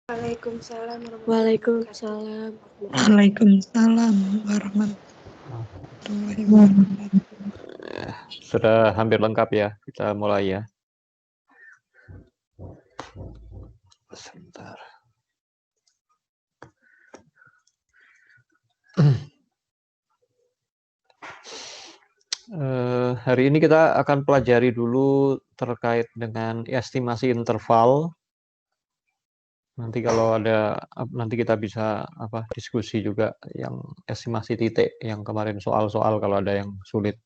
Waalaikumsalam Waalaikumsalam. Waalaikumsalam warahmatullahi wabarakatuh. Sudah hampir lengkap ya, kita mulai ya. Sebentar. Hari ini kita akan pelajari dulu terkait dengan estimasi interval. Nanti kalau ada, nanti kita bisa diskusi juga yang estimasi titik yang kemarin soal-soal kalau ada yang sulit.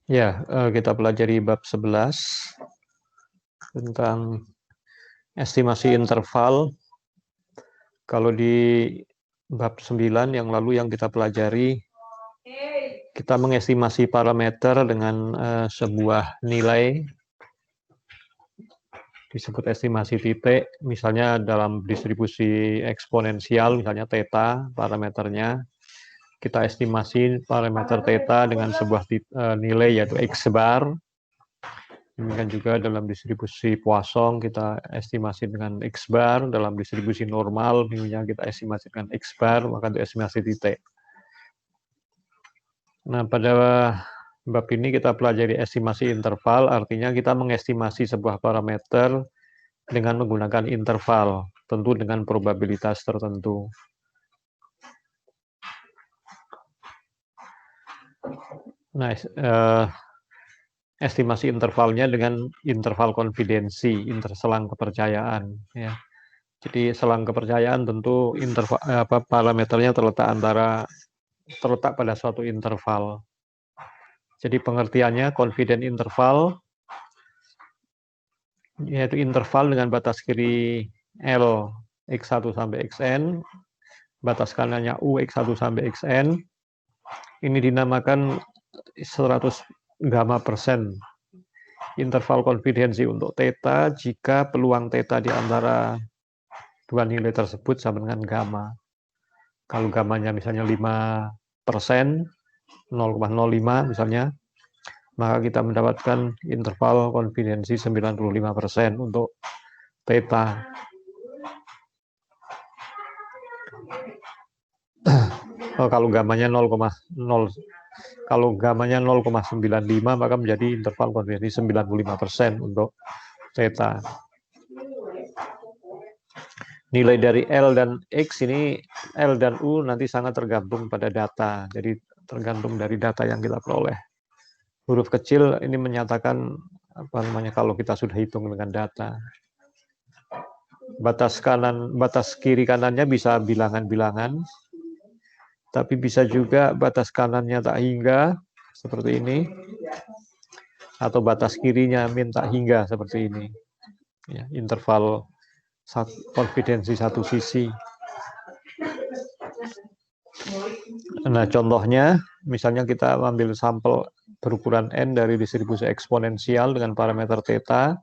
Ya, kita pelajari bab 11 tentang estimasi interval. Kalau di bab 9 yang lalu yang kita pelajari, kita mengestimasi parameter dengan sebuah nilai, disebut estimasi titik, misalnya dalam distribusi eksponensial, misalnya theta, parameternya, kita estimasi parameter theta dengan sebuah nilai yaitu x bar. Demikian juga dalam distribusi Poisson kita estimasi dengan x bar, dalam distribusi normal misalnya kita estimasi dengan x bar, maka itu estimasi titik. Nah, pada bab ini kita pelajari estimasi interval, artinya kita mengestimasi sebuah parameter dengan menggunakan interval, tentu dengan probabilitas tertentu. Nah, estimasi intervalnya dengan interval konfidensi, selang kepercayaan. Ya. Jadi selang kepercayaan tentu parameternya terletak pada suatu interval. Jadi pengertiannya confident interval, yaitu interval dengan batas kiri L x1 sampai xn, batas kanannya U x1 sampai xn. Ini dinamakan 100 gamma persen interval konfidensi untuk theta jika peluang theta di antara dua nilai tersebut sama dengan gamma. Kalau gammanya misalnya 5%, 0,05 misalnya, maka kita mendapatkan interval konfidensi 95% untuk theta. Kalau gammanya 0,95 maka menjadi interval konfidensi 95% untuk theta. Nilai dari L dan X ini, L dan U nanti sangat tergantung pada data. Jadi tergantung dari data yang kita peroleh. Huruf kecil ini menyatakan kalau kita sudah hitung dengan data. Batas kiri kanannya bisa bilangan-bilangan, tapi bisa juga batas kanannya tak hingga seperti ini, atau batas kirinya min tak hingga seperti ini. Ya, interval konfidensi satu sisi. Nah, contohnya, misalnya kita ambil sampel berukuran n dari distribusi eksponensial dengan parameter theta,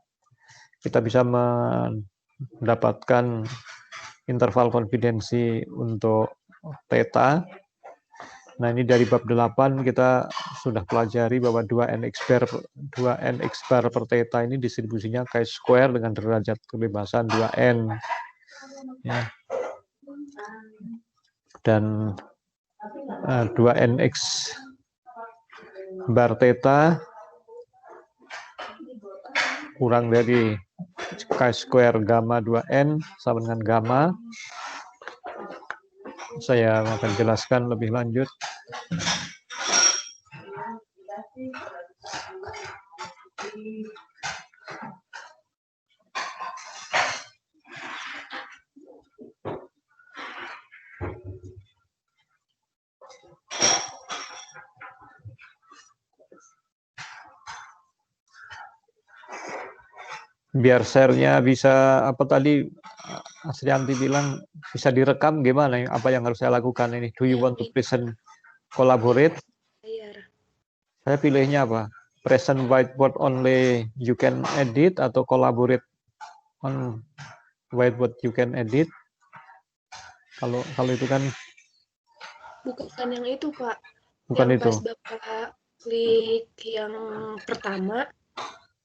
kita bisa mendapatkan interval konfidensi untuk theta. Nah, ini dari bab 8 kita sudah pelajari bahwa 2nx bar per theta ini distribusinya chi-square dengan derajat kebebasan 2n. Ya. Dan 2nx bar theta kurang dari chi-square gamma 2n sama dengan gamma. Saya akan jelaskan lebih lanjut. biar share-nya bisa apa tadi Asrianti bilang bisa direkam gimana ya? Apa yang harus saya lakukan ini? Do you Yang want to ini present collaborate? layar. Saya pilihnya apa? Present whiteboard only you can edit atau collaborate on whiteboard you can edit. Kalau itu kan Bukan yang itu, Pak. bukan Yang itu. pas Bapak klik yang pertama,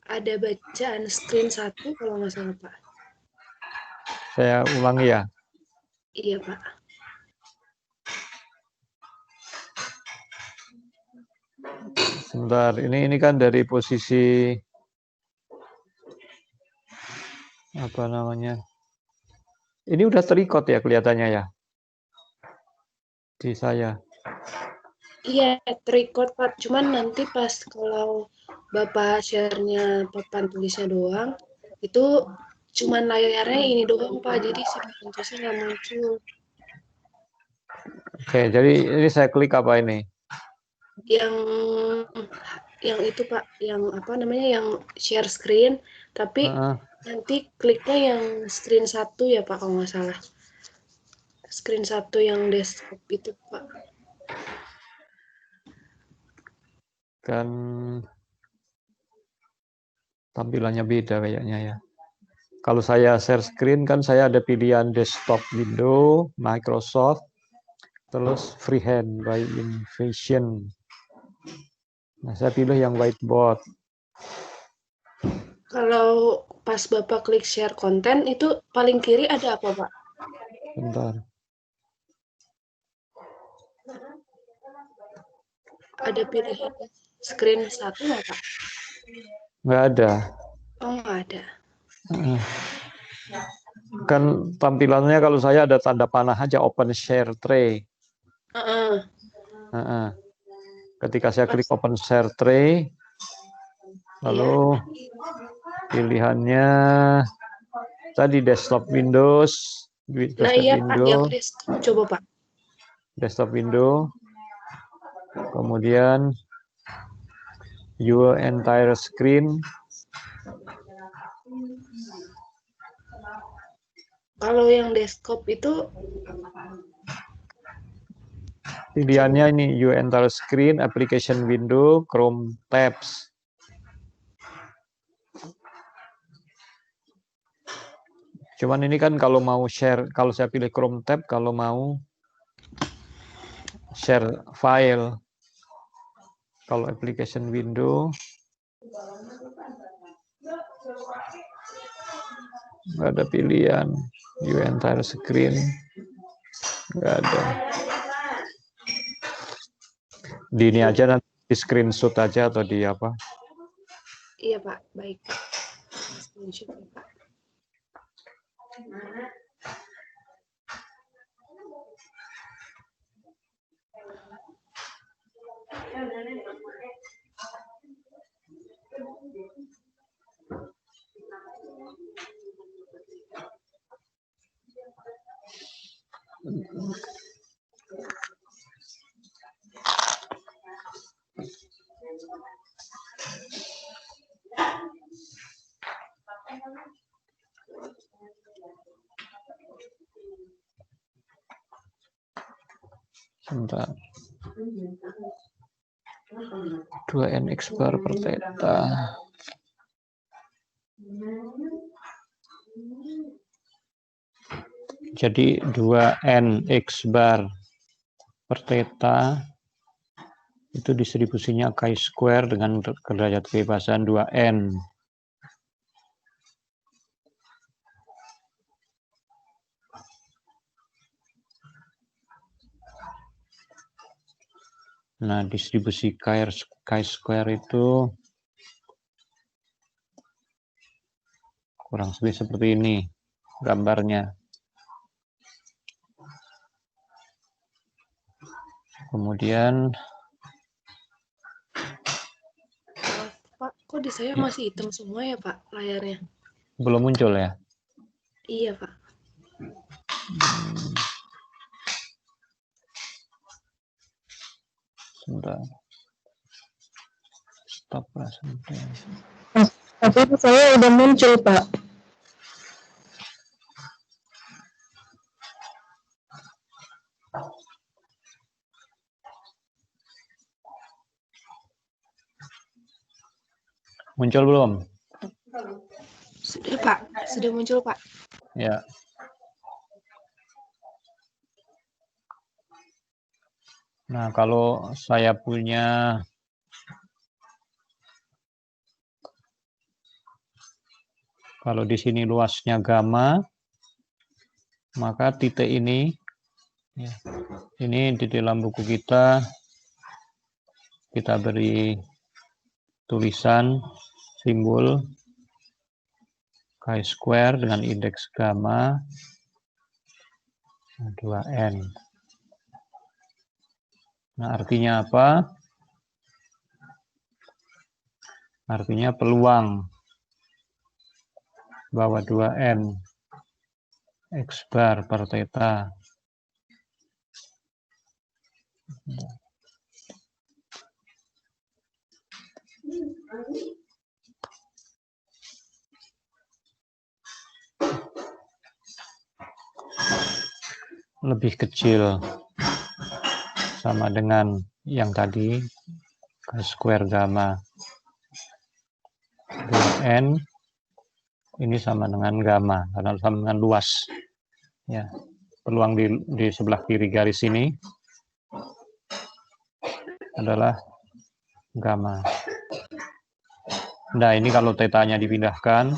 ada bacaan screen 1 kalau nggak salah, Pak. Saya ulangi ya. Iya, Pak. Sebentar, ini kan dari posisi apa namanya? Ini udah terikot ya kelihatannya ya di saya. Iya, record, Pak. Cuman nanti pas kalau Bapak share-nya papan tulisnya doang, itu cuman layarnya ini doang, Pak. Jadi si papan tulisnya nggak muncul. Oke, jadi ini saya klik apa ini? Yang yang itu, Pak, yang apa namanya, yang share screen, tapi Heeh. nanti kliknya yang screen 1 ya, Pak, kalau nggak salah. Screen 1 yang desktop itu, Pak. Kan tampilannya beda kayaknya ya. Kalau saya share screen kan saya ada pilihan desktop window, Microsoft, terus freehand by Invision. Nah, saya pilih yang whiteboard. Kalau pas Bapak klik share konten, itu paling kiri ada apa, Pak? Bentar. Ada pilihan screen 1 nggak, Pak? Nggak ada. Oh, nggak ada. Kan tampilannya kalau saya ada tanda panah aja open share tray. Heeh. Ketika saya klik Pas. open share tray, Iya. lalu pilihannya tadi desktop Windows, Nah, desktop iya, Pak, yang window, desktop. Coba, Pak. desktop window, kemudian your entire screen. Kalau yang desktop itu, Pilihannya ini your entire screen, application window, Chrome tabs. Cuman ini kan kalau mau share, kalau saya pilih Chrome tab, kalau mau share file, kalau application window, nggak ada pilihan, your entire screen, nggak ada. Di ini aja nanti di screenshot aja atau di apa? iya, Pak. Baik, Pak. Screenshot ya, Pak. Sebentar. 2nx bar per theta. Jadi 2nx bar per theta itu distribusinya chi-square dengan derajat kebebasan 2n. Nah, distribusi chi-square itu kurang lebih seperti ini gambarnya. Kemudian Pak, kok di saya masih hitam semua ya, Pak, layarnya? belum muncul ya? Iya, Pak. Sebentar. Stop presentation. Tapi saya udah muncul, Pak. Muncul belum? Sudah, Pak. Sudah muncul, Pak. Ya. Nah, kalau saya punya kalau di sini luasnya gamma, maka titik ini, ya, ini di dalam buku kita beri tulisan simbol chi-square dengan indeks gamma 2n. Nah, artinya apa? Artinya peluang bahwa 2n X bar per theta lebih kecil sama dengan yang tadi chi-square gamma 2n, ini sama dengan gamma karena sama dengan luas. Ya, peluang di sebelah kiri garis ini adalah gamma. Nah, ini kalau tetanya dipindahkan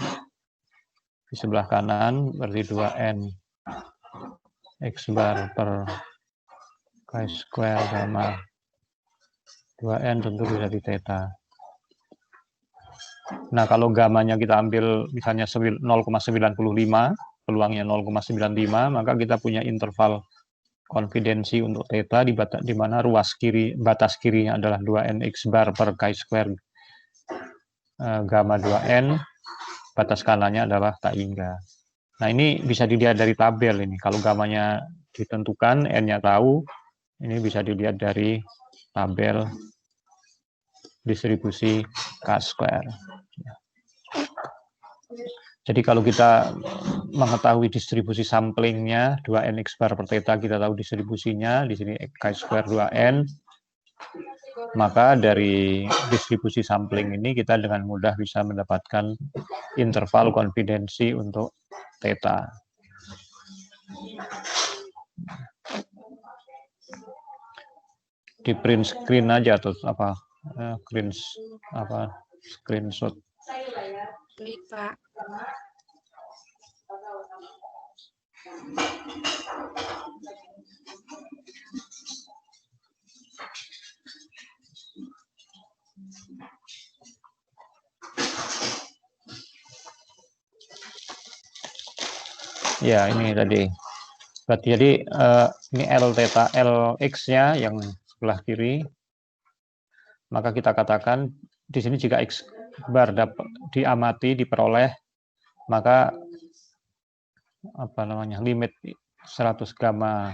di sebelah kanan berarti 2n X bar per chi-square gamma 2n tentu bisa di theta. Nah, kalau gamanya kita ambil misalnya 0,95, peluangnya 0,95, maka kita punya interval konfidensi untuk theta di mana ruas kiri, batas kirinya adalah 2n X bar per chi-square gamma 2n, batas kanannya adalah tak hingga. Nah, ini bisa dilihat dari tabel ini. Kalau gamanya ditentukan, n-nya tahu, ini bisa dilihat dari tabel distribusi chi-square. Jadi kalau kita mengetahui distribusi samplingnya 2n X bar per theta, kita tahu distribusinya, di sini chi-square 2n, maka dari distribusi sampling ini kita dengan mudah bisa mendapatkan interval konfidensi untuk theta. Di print screen aja atau apa, screenshot. Baik, Pak. Ya, ini tadi. Berarti jadi ini L theta Lx-nya yang sebelah kiri. Maka kita katakan di sini jika X bar dapat diamati, diperoleh, maka apa namanya, limit 100 gamma,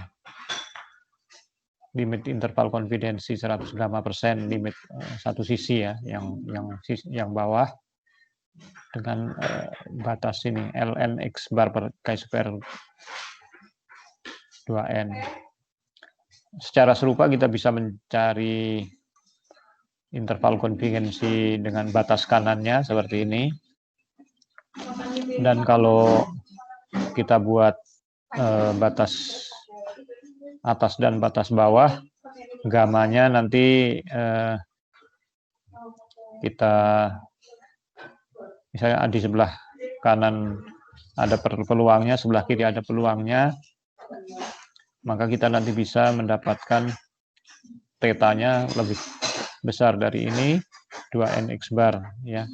limit interval konfidensi 100 gamma persen, limit satu sisi ya, yang bawah dengan batas ini ln X bar per chi-square 2n. Secara serupa kita bisa mencari interval konfidensi dengan batas kanannya seperti ini. Dan kalau kita buat batas atas dan batas bawah, gamanya nanti kita misalnya di sebelah kanan ada peluangnya, sebelah kiri ada peluangnya, maka kita nanti bisa mendapatkan theta-nya lebih besar dari ini, 2n X bar ya.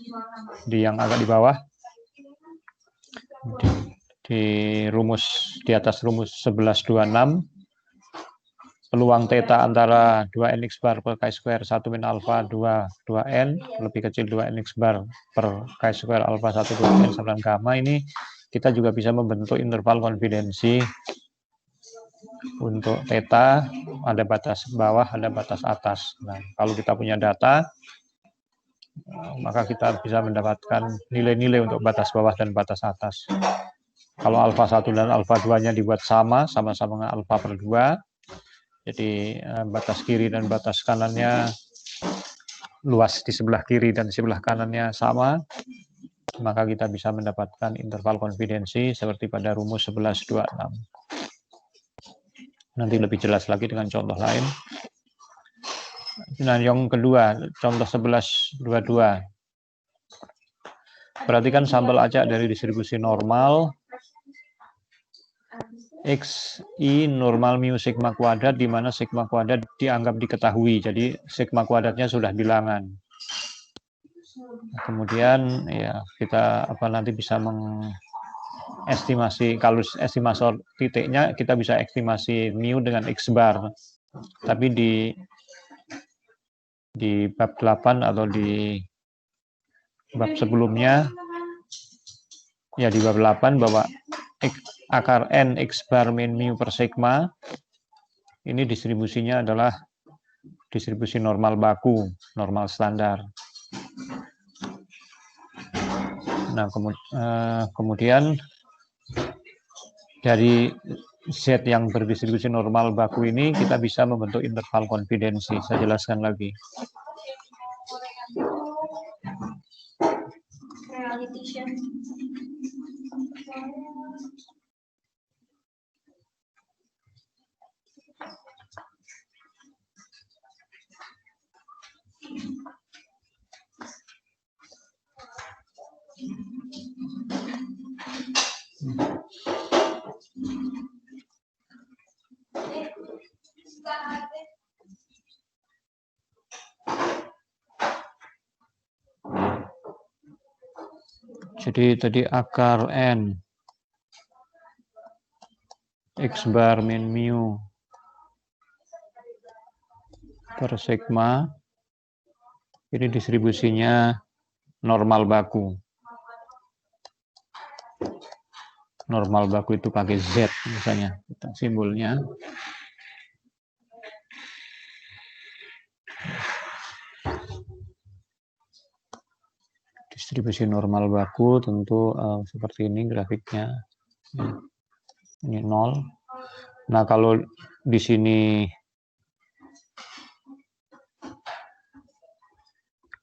Di yang agak di bawah, di rumus, di atas rumus 1126, peluang theta antara 2n X bar per chi-square 1 min alpha 2n lebih kecil 2n X bar per chi-square alpha 1 2n sama gamma, ini kita juga bisa membentuk interval konfidensi untuk theta, ada batas bawah, ada batas atas. Nah, kalau kita punya data, maka kita bisa mendapatkan nilai-nilai untuk batas bawah dan batas atas. Kalau alfa 1 dan alfa 2-nya dibuat sama-sama dengan alfa per 2, jadi batas kiri dan batas kanannya luas di sebelah kiri dan sebelah kanannya sama, maka kita bisa mendapatkan interval konfidensi seperti pada rumus 1126. Nanti lebih jelas lagi dengan contoh lain. Nah, yang kedua, contoh 1122. Perhatikan sampel acak dari distribusi normal XI normal mu sigma kuadrat, di mana sigma kuadrat dianggap diketahui. Jadi sigma kuadratnya sudah bilangan. Kemudian ya kita nanti bisa mengestimasi, kalau estimasi titiknya kita bisa estimasi mu dengan X bar. Tapi di bab 8 atau di bab sebelumnya, ya di bab 8 bahwa akar N X bar min mu per sigma ini distribusinya adalah distribusi normal baku, normal standar. Nah, kemudian dari Z yang berdistribusi normal baku ini kita bisa membentuk interval konfidensi. Saya jelaskan lagi. Jadi tadi akar N X bar min mu per sigma ini distribusinya normal baku. Normal baku itu pakai Z misalnya, simbolnya. Distribusi normal baku tentu seperti ini grafiknya. Ini 0. Nah, kalau di sini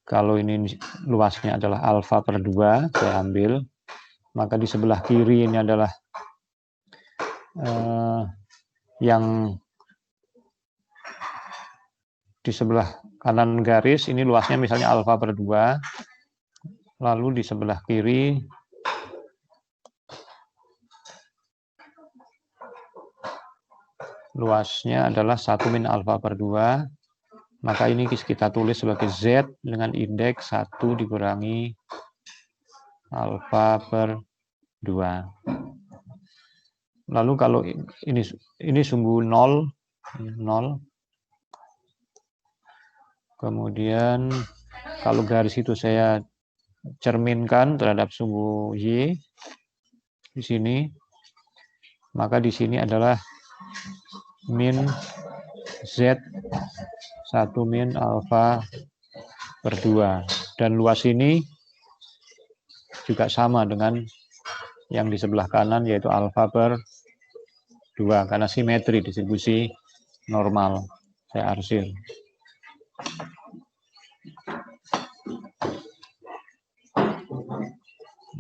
kalau ini luasnya adalah alfa per 2, saya ambil, maka di sebelah kiri ini adalah yang di sebelah kanan garis, ini luasnya misalnya alfa per 2, lalu di sebelah kiri luasnya adalah 1 min alfa per 2, maka ini kita tulis sebagai Z dengan indeks 1 dikurangi alfa per 2. Lalu kalau ini sumbu 0, kemudian kalau garis itu saya cerminkan terhadap sumbu Y di sini, maka di sini adalah min Z 1 min alfa per 2. Dan luas ini juga sama dengan yang di sebelah kanan, yaitu alfa per 2, karena simetri distribusi normal. Saya arsir.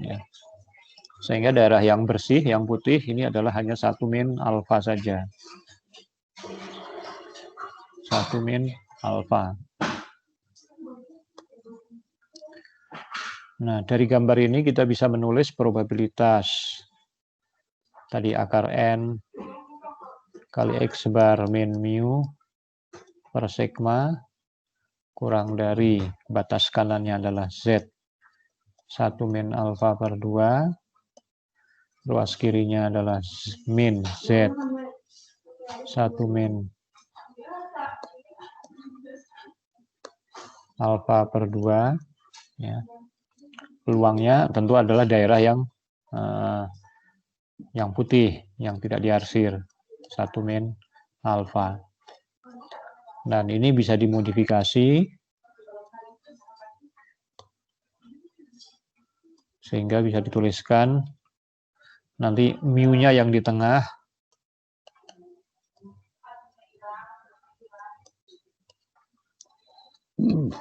Ya. Sehingga daerah yang bersih, yang putih, ini adalah hanya 1 min alfa saja. 1 min alfa. Nah, dari gambar ini kita bisa menulis probabilitas. Tadi akar N kali X bar min mu per sigma kurang dari batas kanannya adalah Z 1 min alfa per 2, luas kirinya adalah min Z 1 min alfa per 2, ya. Peluangnya tentu adalah daerah yang putih, yang tidak diarsir, 1 min alfa. Dan ini bisa dimodifikasi Sehingga bisa dituliskan nanti mu-nya yang di tengah.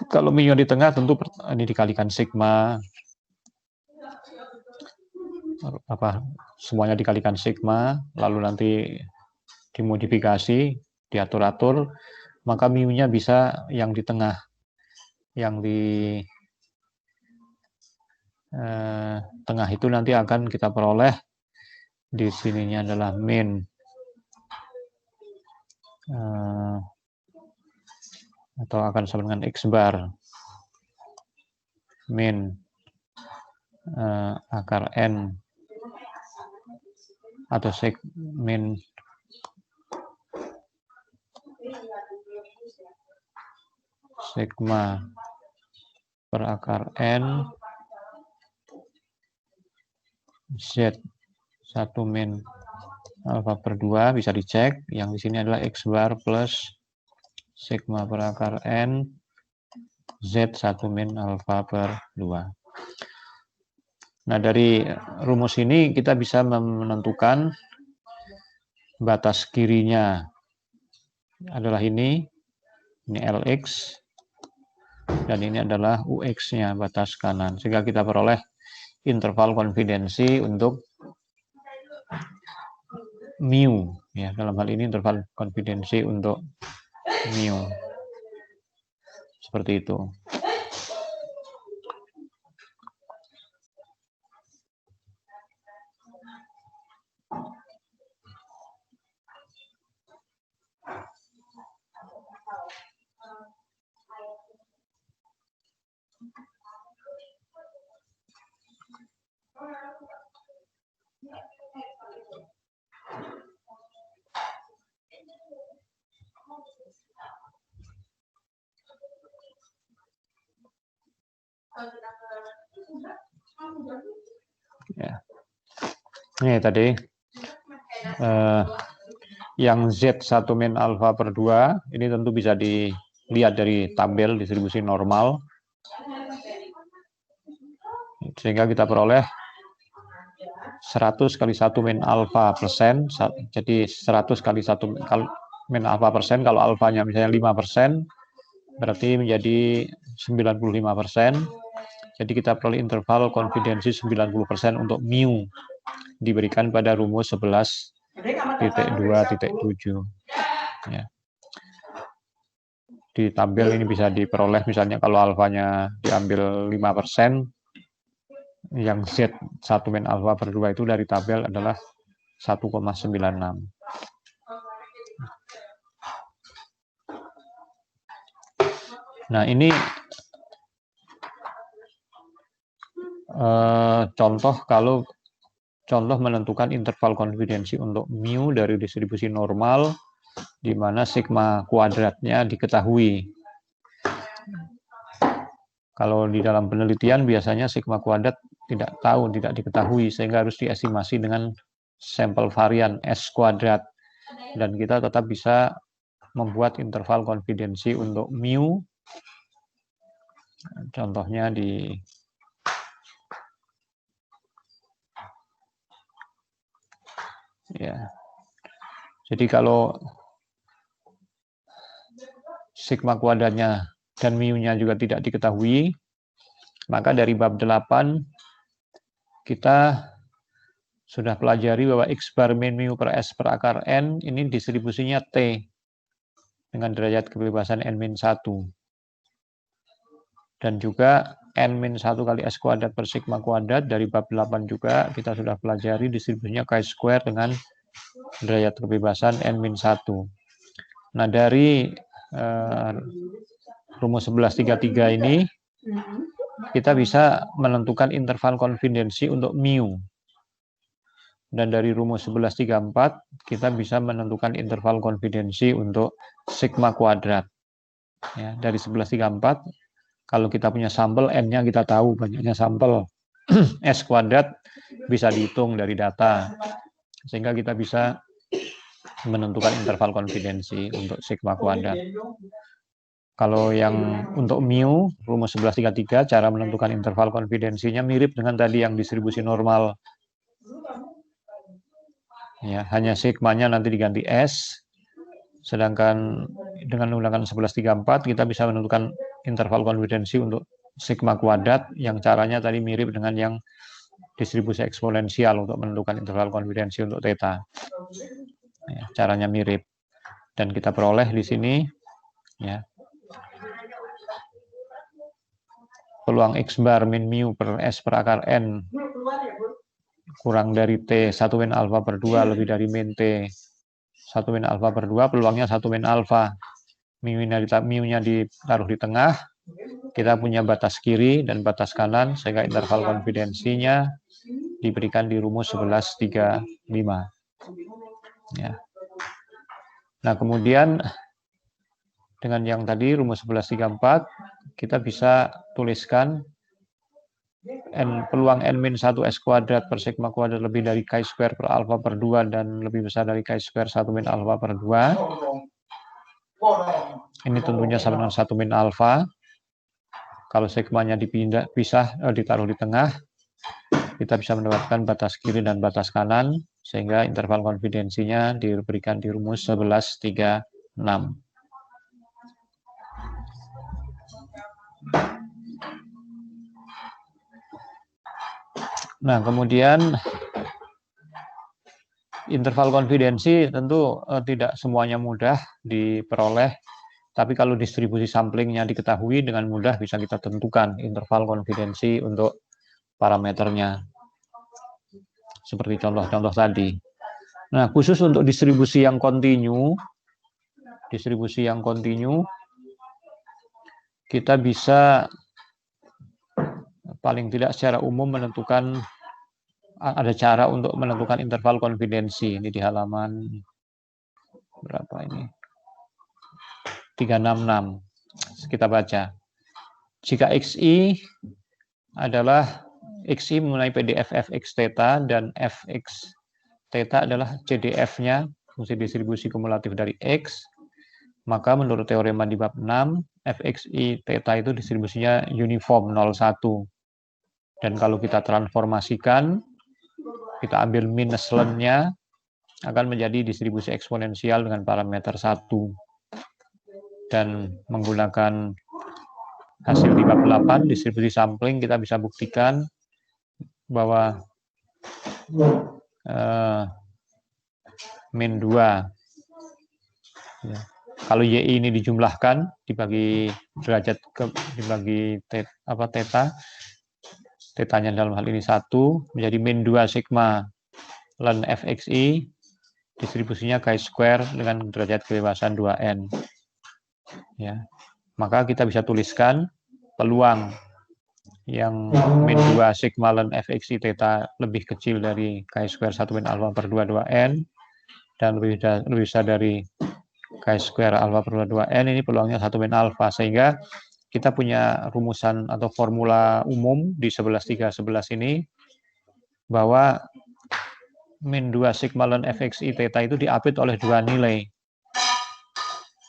Kalau mu-nya di tengah tentu ini dikalikan sigma, semuanya dikalikan sigma, lalu nanti dimodifikasi, diatur-atur, maka mu-nya bisa yang di tengah, yang di tengah itu nanti akan kita peroleh di sininya adalah min atau akan sama dengan x bar min akar n atau min sigma per akar n z 1 min alfa per 2, bisa dicek. Yang di sini adalah x bar plus sigma per akar n z 1 min alfa per 2. Nah, dari rumus ini kita bisa menentukan batas kirinya adalah ini Lx, dan ini adalah Ux-nya, batas kanan. Sehingga kita peroleh interval konfidensi untuk mu, ya, dalam hal ini interval konfidensi untuk mu. Seperti itu. Ya. Ini tadi yang Z1 min alfa per 2 ini tentu bisa dilihat dari tabel distribusi normal, sehingga kita peroleh 100 kali 1 min alfa persen, jadi 100 kali 1 min alfa persen, kalau alfanya misalnya 5%, berarti menjadi 95%. Jadi kita peroleh interval konfidensi 90% untuk mu diberikan pada rumus 11.2.7. Ya. Di tabel ini bisa diperoleh, misalnya kalau alfanya diambil 5%, yang Z1 min alfa per 2 itu dari tabel adalah 1,96. Nah, ini contoh menentukan interval konfidensi untuk mu dari distribusi normal, di mana sigma kuadratnya diketahui. Kalau di dalam penelitian biasanya sigma kuadrat tidak diketahui, sehingga harus diestimasi dengan sampel varian S kuadrat, dan kita tetap bisa membuat interval konfidensi untuk mu. Contohnya jadi kalau sigma kuadratnya dan mu-nya juga tidak diketahui, maka dari bab 8 kita sudah pelajari bahwa x bar min mu per s per akar n ini distribusinya T dengan derajat kebebasan n-1. Dan juga n-1 kali s kuadrat per sigma kuadrat dari bab 8 juga kita sudah pelajari distribusinya chi-square dengan derajat kebebasan n-1. Nah, dari rumus 11.3.3 ini kita bisa menentukan interval konfidensi untuk mu. Dan dari rumus 11.3.4 kita bisa menentukan interval konfidensi untuk sigma kuadrat. Ya, dari 11.3.4 kalau kita punya sampel n-nya kita tahu banyaknya sampel, s kuadrat bisa dihitung dari data, sehingga kita bisa menentukan interval konfidensi untuk sigma kuadrat. Kalau yang untuk mu, rumus 1133, cara menentukan interval konfidensinya mirip dengan tadi yang distribusi normal. Ya, hanya sigmanya nanti diganti S, sedangkan dengan menggunakan 1134 kita bisa menentukan interval konfidensi untuk sigma kuadrat yang caranya tadi mirip dengan yang distribusi eksponensial untuk menentukan interval konfidensi untuk theta. Ya, caranya mirip. Dan kita peroleh di sini ya. Peluang X bar min mu per S per akar N kurang dari T 1 min alfa per 2 lebih dari min T 1 min alfa per 2, peluangnya 1 min alfa. Mu-nya ditaruh di tengah, kita punya batas kiri dan batas kanan, sehingga interval konfidensinya diberikan di rumus 1135. Ya. Nah, kemudian dengan yang tadi rumus 1134, kita bisa tuliskan peluang n-1 S kuadrat per sigma kuadrat lebih dari chi square per alfa per 2 dan lebih besar dari chi square 1 min alfa per 2. Ini tentunya sama dengan 1 min alfa. Kalau sigmanya ditaruh di tengah, kita bisa mendapatkan batas kiri dan batas kanan, sehingga interval konfidensinya diberikan di rumus 1136. Nah, kemudian interval konfidensi tentu tidak semuanya mudah diperoleh, tapi kalau distribusi samplingnya diketahui dengan mudah bisa kita tentukan interval konfidensi untuk parameternya. Seperti contoh-contoh tadi. Nah, khusus untuk distribusi yang kontinu, kita bisa paling tidak secara umum menentukan, ada cara untuk menentukan interval konfidensi. Ini di halaman berapa ini? 366. Kita baca. Jika XI adalah XI mengenai PDF fx theta dan fx theta adalah CDF-nya, fungsi distribusi kumulatif dari X, maka menurut teorema di bab 6, fxi theta itu distribusinya uniform 0,1. Dan kalau kita transformasikan, kita ambil minus ln-nya, akan menjadi distribusi eksponensial dengan parameter 1. Dan menggunakan hasil di bab 8, distribusi sampling, kita bisa buktikan bahwa min 2. Ya. Kalau YI ini dijumlahkan, dibagi derajat dibagi theta, tetanya dalam hal ini 1, menjadi min 2 sigma ln fxi, distribusinya chi square dengan derajat kebebasan 2n. Ya. Maka kita bisa tuliskan peluang yang min 2 sigma ln fxi theta lebih kecil dari chi square 1 min alfa per 2 2n, dan lebih besar dari chi square alfa per 2n, ini peluangnya 1 min alfa, sehingga kita punya rumusan atau formula umum di 11.3.11 ini, bahwa min 2 sigma ln fxi theta itu diapit oleh dua nilai.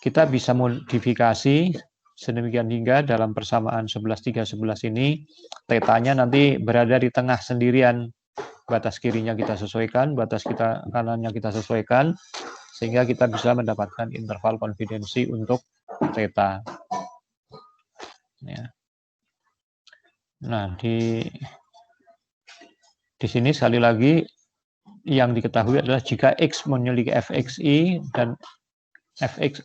Kita bisa modifikasi sedemikian hingga dalam persamaan 11.3.11 ini, tetanya nanti berada di tengah sendirian. Batas kirinya kita sesuaikan, batas kanannya kita sesuaikan, sehingga kita bisa mendapatkan interval konfidensi untuk theta. Ya. Nah, di sini sekali lagi yang diketahui adalah jika X memiliki fxi dan fx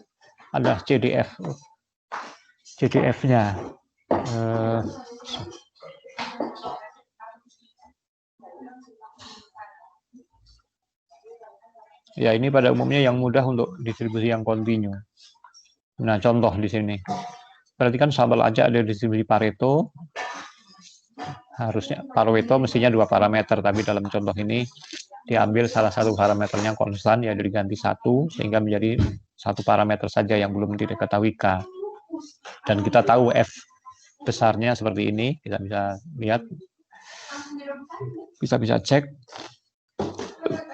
adalah CDF-nya. Ya, ini pada umumnya yang mudah untuk distribusi yang kontinu. Nah, contoh di sini. Perhatikan sampel aja ada distribusi Pareto. Harusnya Pareto mestinya 2 parameter, tapi dalam contoh ini diambil salah satu parameternya konstan, yaitu diganti 1, sehingga menjadi 1 parameter saja yang belum diketahui K. Dan kita tahu F besarnya seperti ini, kita bisa lihat, bisa cek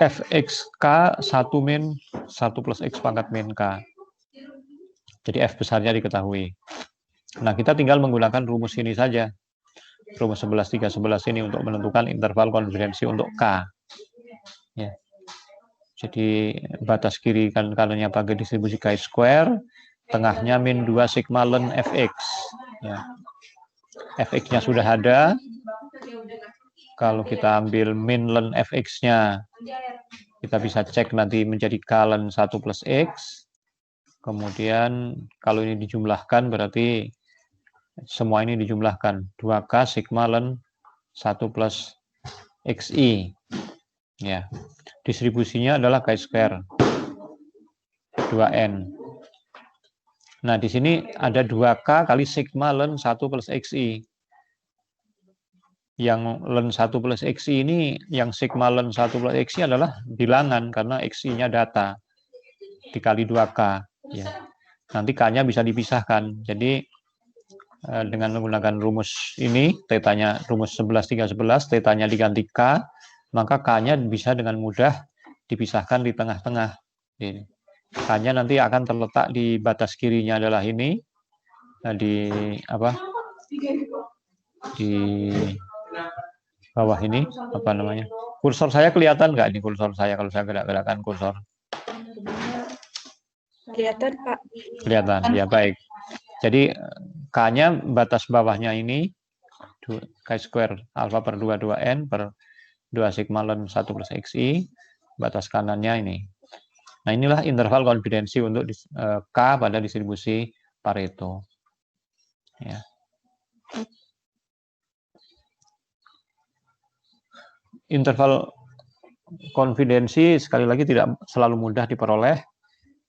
fxk 1 min 1 plus x pangkat min k. Jadi F besarnya diketahui. Nah, kita tinggal menggunakan rumus ini saja. Rumus 11, 3, 11 ini untuk menentukan interval konfidensi untuk K. Ya. Jadi batas kiri kanannya pakai distribusi chi-square, tengahnya min 2 sigma ln fx. Ya. Fx-nya sudah ada. Kalau kita ambil min ln fx-nya, kita bisa cek nanti menjadi k ln 1 plus x. Kemudian kalau ini dijumlahkan berarti semua ini dijumlahkan 2k sigma ln 1 plus xi. Ya. Distribusinya adalah chi-square 2n. Nah, di sini ada 2k kali sigma ln 1 plus xi. Yang ln 1 plus xi ini, yang sigma ln 1 plus xi adalah bilangan karena xi-nya data dikali 2k. Ya. Nanti k-nya bisa dipisahkan. Jadi dengan menggunakan rumus ini, tetanya rumus 11, 3, 11, tetanya diganti k, maka k-nya bisa dengan mudah dipisahkan di tengah-tengah. K-nya nanti akan terletak di batas kirinya adalah ini, di apa? Di bawah ini, apa namanya? Kursor saya kelihatan nggak ini kursor saya kalau saya gerak-gerakkan kursor? Kelihatan, Pak. Kelihatan, ya baik. Jadi K-nya batas bawahnya ini chi-square alfa per 2, 2n per 2 sigma ln 1 plus xi, batas kanannya ini. Nah, inilah interval konfidensi untuk K pada distribusi Pareto. Ya. Interval konfidensi sekali lagi tidak selalu mudah diperoleh,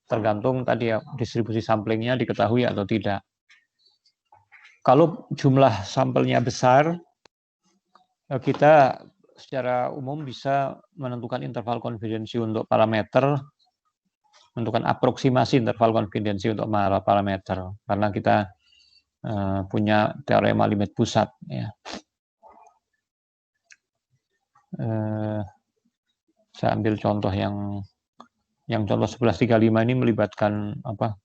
tergantung tadi ya distribusi samplingnya diketahui atau tidak. Kalau jumlah sampelnya besar, kita secara umum bisa menentukan interval konfidensi untuk parameter, menentukan aproksimasi interval konfidensi untuk parameter, karena kita punya teorema limit pusat. Ya. Saya ambil contoh yang contoh 1135 ini melibatkan apa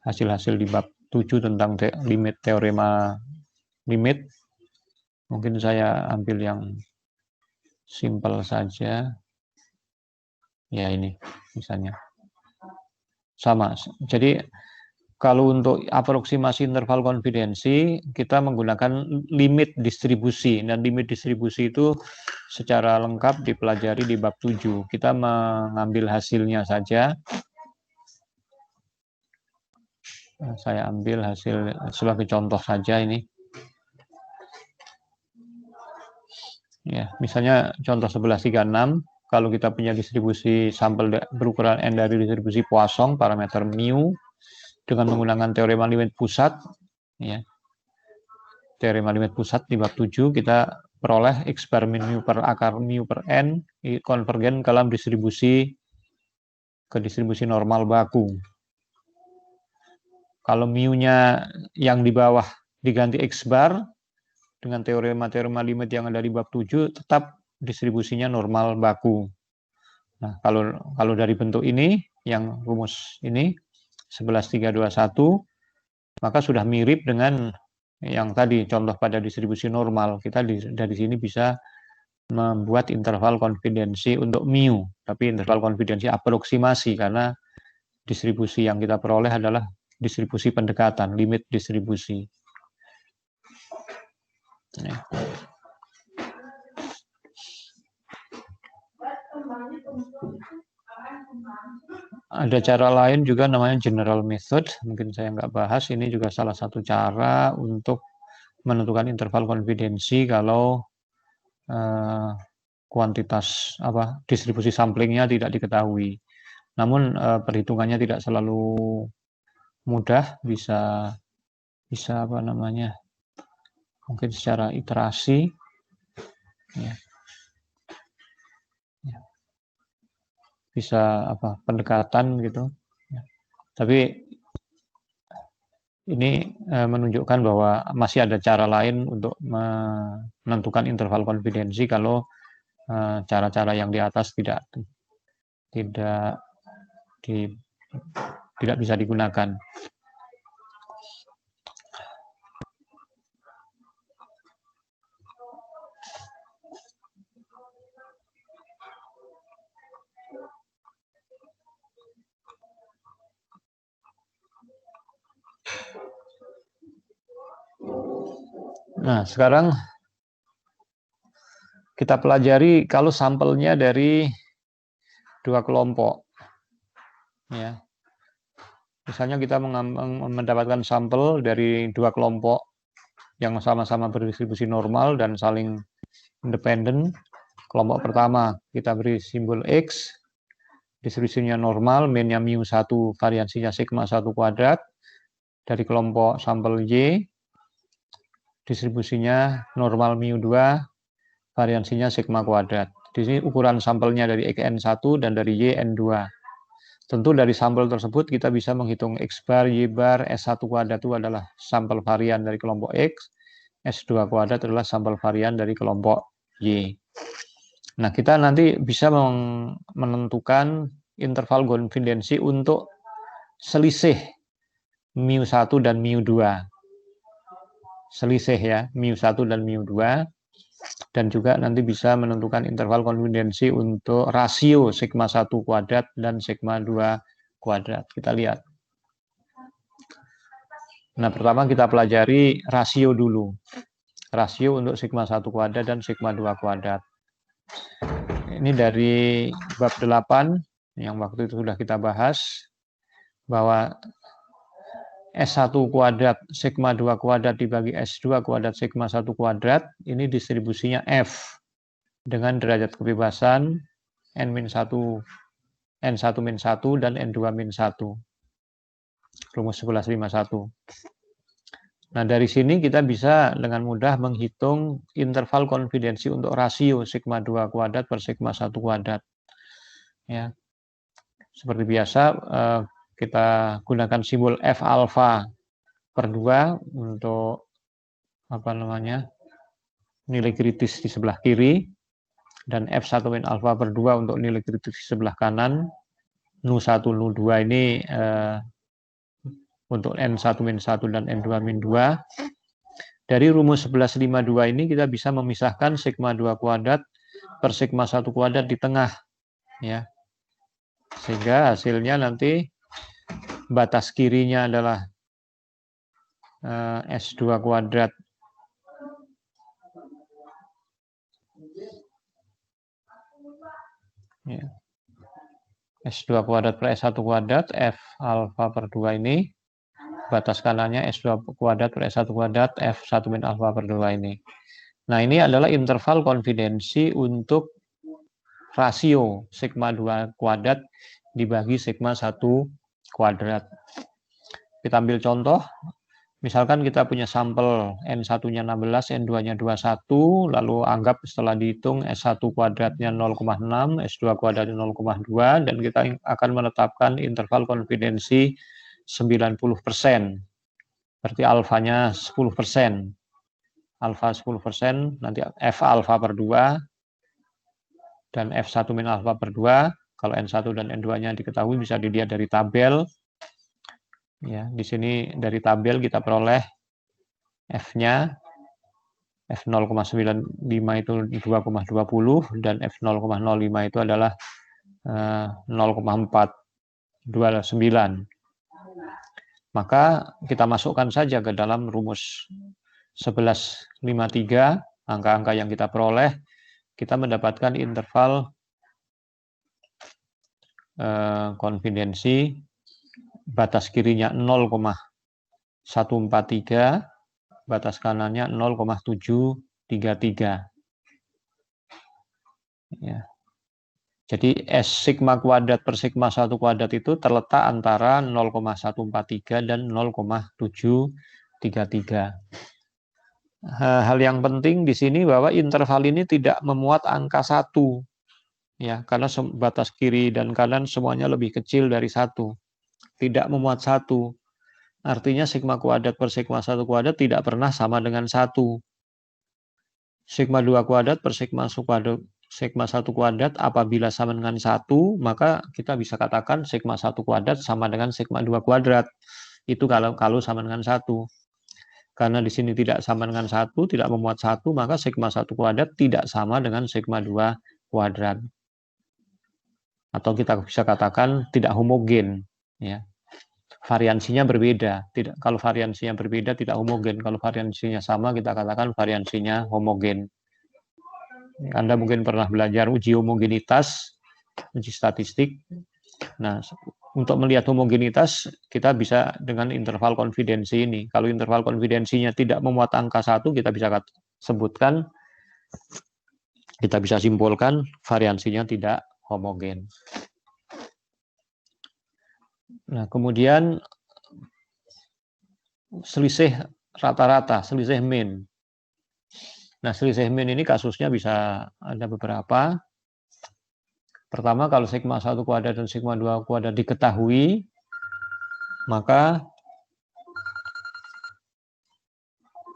hasil-hasil di bab 7 tentang teorema limit. Mungkin saya ambil yang simpel saja. Ya ini misalnya. Sama. Jadi kalau untuk aproksimasi interval konfidensi kita menggunakan limit distribusi, dan limit distribusi itu secara lengkap dipelajari di bab 7. Kita mengambil hasilnya saja. Saya ambil hasil sebagai contoh saja ini. Ya, misalnya contoh 1136, kalau kita punya distribusi sampel berukuran n dari distribusi Poisson parameter mu dengan menggunakan teorema limit pusat, ya. Teorema limit pusat di bab 7 kita peroleh x bar min mu per akar mu per n konvergen ke dalam distribusi normal baku. Kalau mu-nya yang di bawah diganti x bar dengan teorema limit yang ada di bab 7 tetap distribusinya normal baku. Nah, kalau dari bentuk ini yang rumus ini 11321, maka sudah mirip dengan yang tadi contoh pada distribusi normal. Kita dari sini bisa membuat interval konfidensi untuk mu, tapi interval konfidensi aproksimasi karena distribusi yang kita peroleh adalah distribusi pendekatan, limit distribusi. Ya. Ada cara lain juga namanya general method, mungkin saya nggak bahas, ini juga salah satu cara untuk menentukan interval konfidensi kalau kuantitas distribusi samplingnya tidak diketahui. Namun perhitungannya tidak selalu mudah, bisa apa namanya, mungkin secara iterasi, ya. Bisa pendekatan gitu. Ya. Tapi ini menunjukkan bahwa masih ada cara lain untuk menentukan interval konfidensi kalau cara-cara yang di atas tidak bisa digunakan. Nah, sekarang kita pelajari kalau sampelnya dari dua kelompok. Ya. Misalnya kita mendapatkan sampel dari dua kelompok yang sama-sama berdistribusi normal dan saling independen. Kelompok pertama kita beri simbol X, distribusinya normal, mean-nya mu1, variansinya sigma 1 kuadrat. Dari kelompok sampel Y, distribusinya normal mu2, variansinya sigma kuadrat. Di sini ukuran sampelnya dari Xn1 dan dari Yn2. Tentu dari sampel tersebut kita bisa menghitung X bar, Y bar, S1 kuadrat itu adalah sampel varian dari kelompok X, S2 kuadrat adalah sampel varian dari kelompok Y. Nah, kita nanti bisa menentukan interval konfidensi untuk selisih mu1 dan mu2. Selisih ya, mu1 dan mu2. Dan juga nanti bisa menentukan interval konfidensi untuk rasio sigma 1 kuadrat dan sigma 2 kuadrat. Kita lihat. Nah, pertama kita pelajari rasio dulu. Rasio untuk sigma 1 kuadrat dan sigma 2 kuadrat. Ini dari bab 8 yang waktu itu sudah kita bahas bahwa S1 kuadrat sigma 2 kuadrat dibagi S2 kuadrat sigma 1 kuadrat ini distribusinya F dengan derajat kebebasan N-1, N1-1 dan N2-1. Rumus 1151. Nah, dari sini kita bisa dengan mudah menghitung interval konfidensi untuk rasio sigma 2 kuadrat per sigma 1 kuadrat. Ya. Seperti biasa, kita gunakan simbol F alfa per 2 untuk nilai kritis di sebelah kiri, dan F1 min alfa per 2 untuk nilai kritis di sebelah kanan. Nu1, Nu2 ini untuk N1 min 1 dan N2 min 2. Dari rumus 1152 ini kita bisa memisahkan sigma 2 kuadrat per sigma 1 kuadrat di tengah. Ya. Sehingga hasilnya nanti batas kirinya adalah S2 kuadrat ya. S2 kuadrat per S1 kuadrat, F alfa per 2 ini. Batas kanannya S2 kuadrat per S1 kuadrat, F1 min alfa per 2 ini. Nah, ini adalah interval konfidensi untuk rasio sigma 2 kuadrat dibagi sigma 1 kuadrat. Kita ambil contoh. Misalkan kita punya sampel N1-nya 16, N2-nya 21, lalu anggap setelah dihitung S1 kuadratnya 0,6, S2 kuadratnya 0,2, dan kita akan menetapkan interval konfidensi 90%. Berarti alfanya 10%. Alfa 10%, nanti F alfa per 2, dan F1 min alfa per 2. Kalau N1 dan N2-nya diketahui bisa dilihat dari tabel. Ya, di sini dari tabel kita peroleh F-nya, F0,95 itu 2,20 dan F0,05 itu adalah 0,429. Maka kita masukkan saja ke dalam rumus 1153, angka-angka yang kita peroleh, kita mendapatkan interval konfidensi batas kirinya 0,143, batas kanannya 0,733. Ya. Jadi S sigma kuadrat per sigma 1 kuadrat itu terletak antara 0,143 dan 0,733. Hal yang penting di sini bahwa interval ini tidak memuat angka 1. Ya, karena batas kiri dan kanan semuanya lebih kecil dari 1. Tidak memuat 1. Artinya sigma kuadrat per sigma 1 kuadrat tidak pernah sama dengan 1. Sigma 2 kuadrat per sigma 1 kuadrat apabila sama dengan 1, maka kita bisa katakan sigma 1 kuadrat sama dengan sigma 2 kuadrat. Itu kalau sama dengan 1. Karena di sini tidak sama dengan 1, tidak memuat 1, maka sigma 1 kuadrat tidak sama dengan sigma 2 kuadrat. Atau kita bisa katakan tidak homogen. Ya. variansinya berbeda. Tidak, kalau variansinya berbeda tidak homogen. Kalau variansinya sama kita katakan variansinya homogen. Anda mungkin pernah belajar uji homogenitas, uji statistik. Nah, untuk melihat homogenitas kita bisa dengan interval konfidensi ini. Kalau interval konfidensinya tidak memuat angka 1, kita bisa sebutkan, kita bisa simpulkan variansinya tidak homogen. Nah, kemudian selisih rata-rata, selisih mean. Nah, selisih mean ini kasusnya bisa ada beberapa. Pertama, kalau sigma 1 kuadrat dan sigma 2 kuadrat diketahui, maka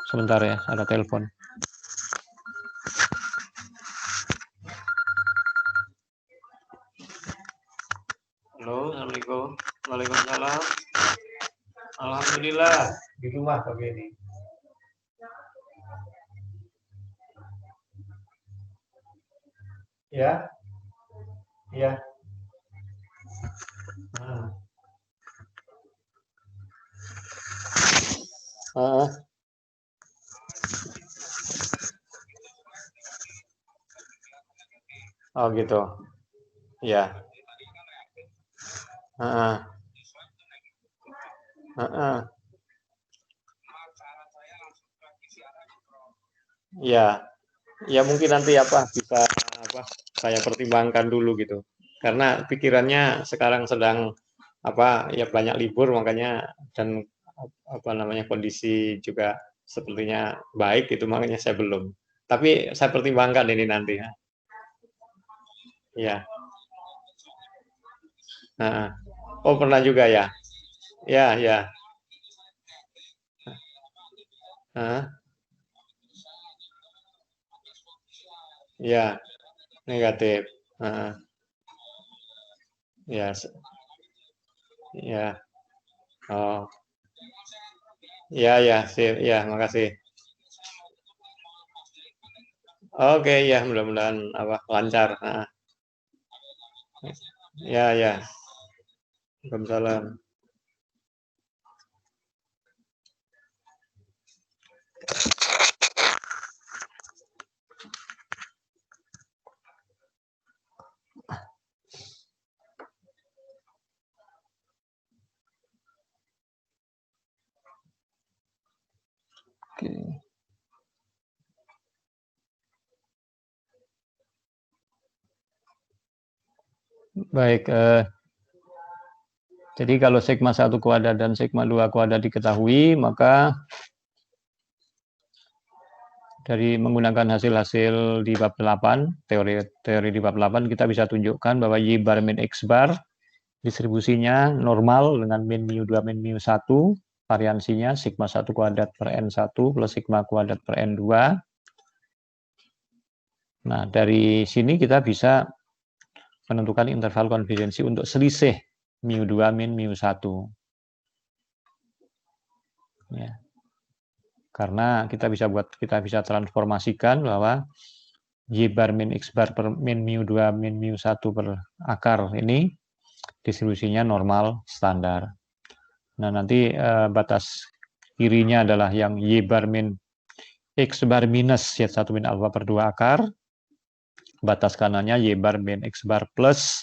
sebentar ya, ada telepon. Halo, Assalamualaikum. Waalaikumsalam. Alhamdulillah, di rumah begini. Ya, ya. Oh gitu. Ya. Ya, ya mungkin nanti bisa saya pertimbangkan dulu gitu. Karena pikirannya sekarang sedang ya banyak libur makanya, dan kondisi juga sepertinya baik itu makanya saya belum. Tapi saya pertimbangkan ini nanti ya. Ya. Oh pernah juga ya. Ya, ya. Ya, negatif. Ya, ya. Oh. Ya, ya, sip. Ya, makasih. Oke, ya, mudah-mudahan lancar. Ya, ya. Waalaikumsalam. Oke. Baik, jadi kalau sigma 1 kuadrat dan sigma 2 kuadrat diketahui, maka dari menggunakan hasil-hasil di bab 8, teori di bab 8, kita bisa tunjukkan bahwa Y bar min X bar distribusinya normal dengan min mu 2 min mu 1, variansinya sigma 1 kuadrat per N1 plus sigma kuadrat per N2. Nah, dari sini kita bisa menentukan interval konfidensi untuk selisih mu 2 min mu 1. Ya. Karena kita bisa transformasikan bahwa Y bar min X bar per min mu 2 min mu 1 per akar ini distribusinya normal standar. Nah, nanti batas kirinya adalah yang Y bar min X bar minus Z1 min alfa per 2 akar. Batas kanannya Y bar min X bar plus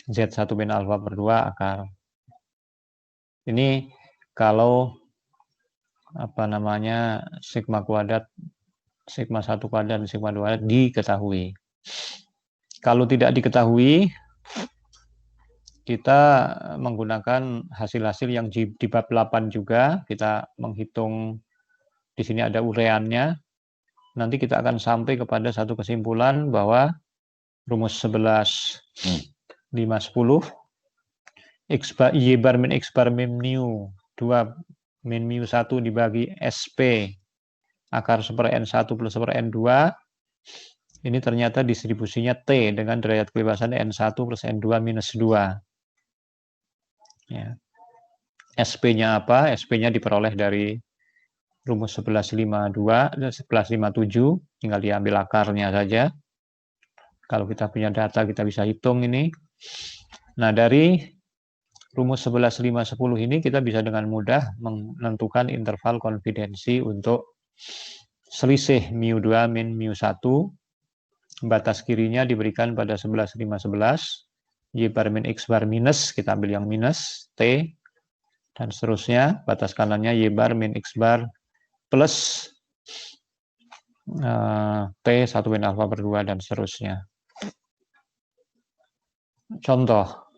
Z1 min alfa per 2 akar. Ini kalau sigma kuadrat, sigma 1 kuadrat, dan sigma 2 kuadrat diketahui. Kalau tidak diketahui, kita menggunakan hasil-hasil yang di bab 8 juga, kita menghitung, di sini ada ureannya, nanti kita akan sampai kepada satu kesimpulan bahwa rumus 11, 5, 10, Y bar min X bar min mu 2 min mu 1 dibagi SP akar 1/N1 plus 1/N2, ini ternyata distribusinya T dengan derajat kebebasan N1 plus N2 minus 2. Ya. SP-nya apa? SP-nya diperoleh dari rumus 1152 dan 1157, tinggal diambil akarnya saja. Kalau kita punya data, kita bisa hitung ini. Nah, dari rumus 11, 5, 10 ini kita bisa dengan mudah menentukan interval konfidensi untuk selisih mu2 min mu1. Batas kirinya diberikan pada 11, 5, 11. Y bar min X bar minus, kita ambil yang minus, T. Dan seterusnya, batas kanannya Y bar min X bar plus T 1 min alfa per 2 dan seterusnya. Contoh.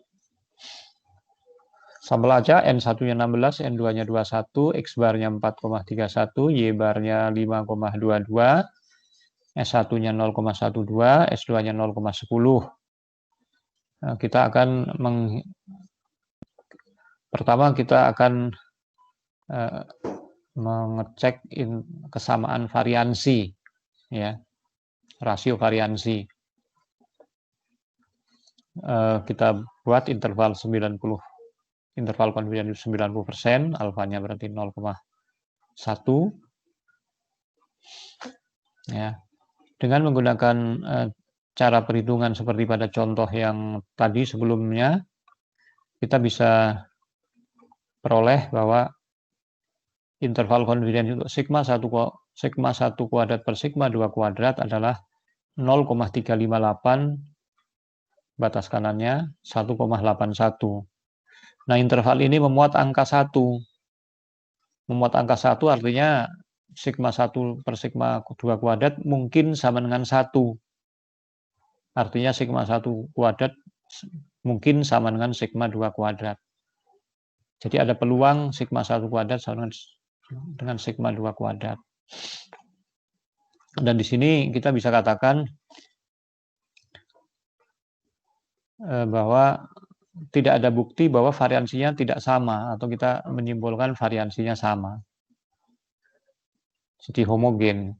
Sampel aja, N1-nya 16, N2-nya 21, X bar-nya 4,31, Y bar-nya 5,22, S1-nya 0,12, S2-nya 0,10. Nah, pertama kita akan mengecek kesamaan variansi, ya, rasio variansi. Kita buat interval konfidensi 90%, alfanya berarti 0,1. Ya. Dengan menggunakan cara perhitungan seperti pada contoh yang tadi sebelumnya, kita bisa peroleh bahwa interval konfidensi untuk sigma 1 kuadrat per sigma 2 kuadrat adalah 0,358, batas kanannya 1,81. Nah, interval ini memuat angka 1. Memuat angka 1 artinya sigma 1 per sigma 2 kuadrat mungkin sama dengan 1. Artinya sigma 1 kuadrat mungkin sama dengan sigma 2 kuadrat. Jadi ada peluang sigma 1 kuadrat sama dengan sigma 2 kuadrat. Dan di sini kita bisa katakan bahwa tidak ada bukti bahwa variansinya tidak sama, atau kita menyimpulkan variansinya sama. Jadi homogen.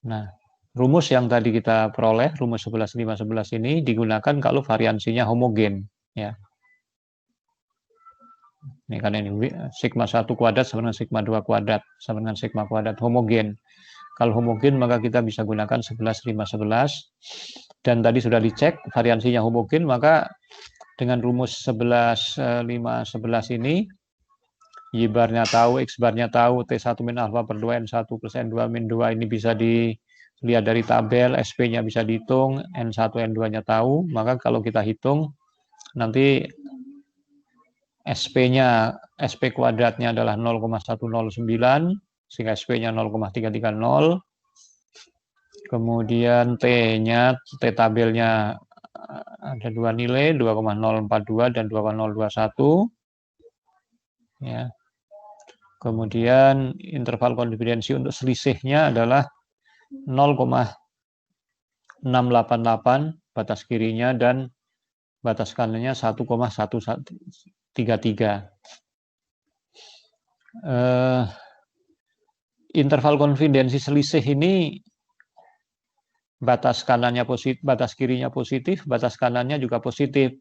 Nah, rumus yang tadi kita peroleh, rumus 11, 5, 11 ini digunakan kalau variansinya homogen. Ya. Ini kan ini sigma 1 kuadrat sama dengan sigma 2 kuadrat, sama dengan sigma kuadrat, homogen. Kalau homogen maka kita bisa gunakan 11, 5, 11. Dan tadi sudah dicek variansinya homogen, maka dengan rumus 11, 5, 11 ini, Y barnya tahu, X barnya tahu, T1 min alfa per 2, N1 plus N2 min 2 ini bisa dilihat dari tabel, SP-nya bisa dihitung, N1, N2-nya tahu, maka kalau kita hitung, nanti SP kuadratnya adalah 0,109, sehingga SP-nya 0,330, kemudian T tabelnya ada dua nilai, 2,042 dan 2,021. Ya. Kemudian interval konfidensi untuk selisihnya adalah 0,688 batas kirinya dan batas kanannya 1,133. Interval konfidensi selisih ini batas kanannya positif, batas kirinya positif, batas kanannya juga positif.